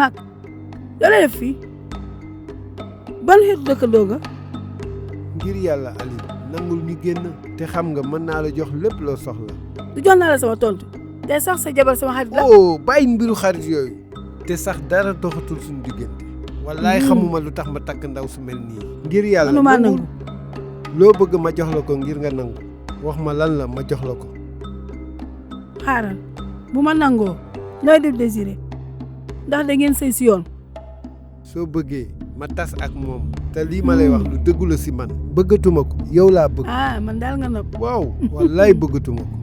mag yoo lay def fii ban xeetu dëkkandoo nga. ngir yàlla Aliou nangul ñu génn te xam nga mën naa la jox lépp loo soxla. du jox naa la sama tontu te sax sa jabar sama xarit la. oh bàyyi mbiru xarit yooyu. te sax dara doxatul suñu diggante. wallaay xamuma lu tax ma takk ndaw su mel nii. ngir yàlla manuma nangu. loo bëgg ma jox la ko ngir nga nangu. wax ma lan la ma jox la ko. xaaral bu ma nangoo nooy def désiré ndax da ngeen sëy si yoon. soo bëggee ma tas ak moom te lii ma lay wax lu dëggu la si man. bëggatuma ko yow laa bëgg. man daal nga nopp. waaw wallaay bëggatuma ko.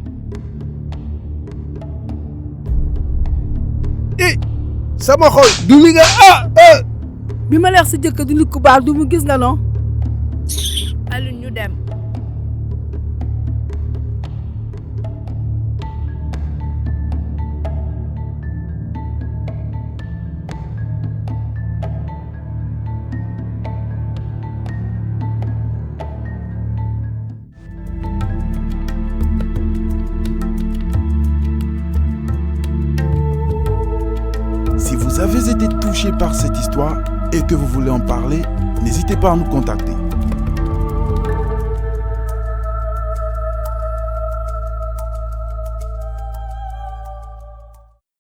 sama xol du li nga bi ma leex si jëkkër du nit ku baax du mu gis nga non. Aliou ñu dem. Si vous avez été touché par cette histoire et que vous voulez en parler, n'hésitez pas à nous contacter.